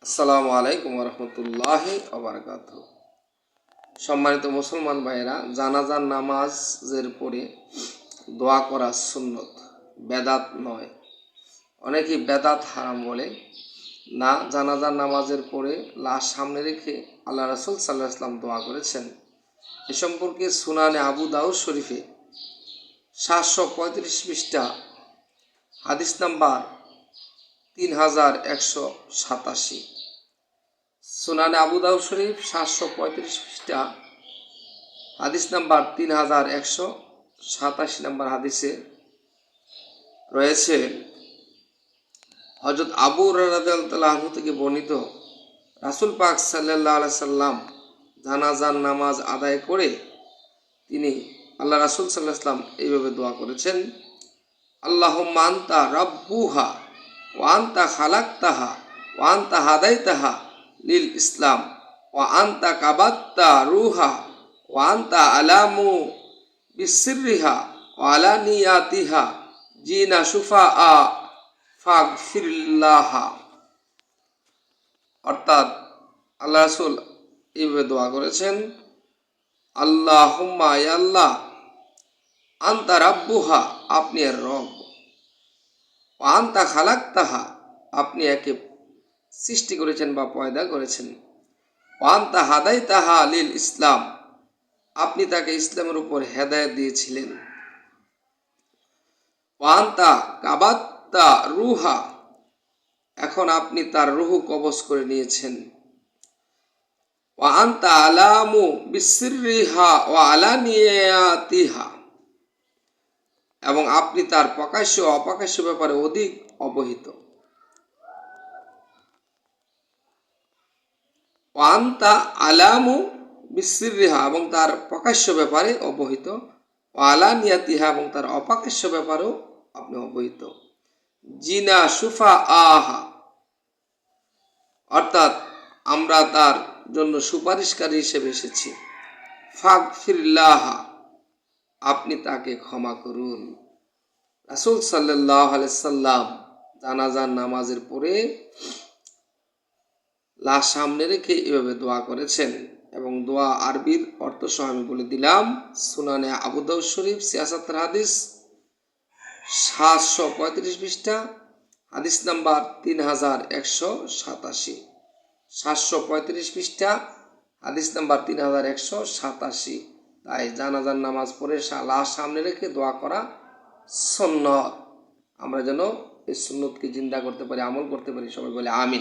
আসসালামু আলাইকুম রহমতুল্লাহি ওবারাকাতুহু। সম্মানিত মুসলমান ভাইয়েরা, জানাজার নামাজের পরে দোয়া করা সুন্নত, বেদাত নয়। অনেকেই বেদাত হারাম বলে। না, জানাজার নামাজের পরে লাশ সামনে রেখে আল্লাহ রাসূল সাল্লাল্লাহু আলাইহি ওয়াসাল্লাম দোয়া করেছেন। এ সম্পর্কে সুনানে আবু দাউদ শরীফে 735 পৃষ্ঠা হাদিস নাম্বার 3187। সুনানে আবু দাউদ শরীফ 735 পৃষ্ঠা হাদিস নাম্বার 3187 নম্বর হাদিসে রয়েছে, হযরত আবু হুরায়রা রাদিয়াল্লাহু আনহু থেকে বর্ণিত, রাসূল পাক সাল্লাল্লাহু আলাইহি সাল্লাম জানাজার নামাজ আদায় করে তিনি আল্লাহ রাসূল সাল্লাল্লাহু আলাইহি সাল্লাম এইভাবে দোয়া করেছেন: আল্লাহুম্মা আনতা রাব্বুহা ওয়া আনতা খালাকতাহা ওয়া আনতা হাদাইতাহা লিল ইসলাম ওয়া আনতা কাবাত্তা রুহা ওয়া আনতা আলামু বিসিররিহা ওয়া আলানিয়াতিহা জিনা শুফাআ ফাগফিরলাহা। অর্থাৎ আল্লাহ রাসূল এইভাবে দোয়া করেছেন: আল্লাহুম্মা, ইয়া আল্লাহ, আনতা রাব্বুহা, আপনি এর রব, ওয়া আনতা খালাকতাহা, আপনি একে সৃষ্টি করেছেন বা পয়দা করেছেন, ওয়া আনতা হাদাইতাহা লিল ইসলাম, আপনি তাকে ইসলামের উপর হেদায়েত দিয়েছিলেন, ওয়া আনতা কাবাত্তা রুহা, এখন আপনি তার রূহ কবজ করে নিয়েছেন, ওয়া আনতা আলামু বিসিররিহা ওয়া আলানিয়াতিহা, এবং আপনি তার প্রকাশ্য ও অপ্রকাশ্য ব্যাপারে অধিক অবহিত, ওয়া আনতা আলামু বিসিররিহা, এবং তার প্রকাশ্য ব্যাপারে অবহিত, ওয়া আলানিয়াতিহা, এবং তার অপ্রকাশ্য ব্যাপারেও আপনি অবহিত, জিনা শুফাআহা, অর্থাৎ আমরা তার জন্য সুপারিশকারী হিসেবে এসেছি, ফাগফিরলাহা, আপনি তাকে ক্ষমা করুন। রাসূল সাল্লাল্লাহু আলাইহি সাল্লাম জানাজার নামাজের পরে লাশ সামনে রেখে এভাবে দোয়া করেছেন, এবং দোয়া আরবির অর্থ সহ আমি বলে দিলাম। সুনানে আবু দাউদ শরীফ 76 হাদিস 735 পৃষ্ঠা হাদিস নাম্বার 3187, 735 পৃষ্ঠা হাদিস নাম্বার 3187। তাই জানাজার নামাজ পড়ে লাশ সামনে রেখে দোয়া করা সুন্নত। আমরা যেন এই সুন্নতকে জিন্দা করতে পারি, আমল করতে পারি। সবাই বলে আমিন।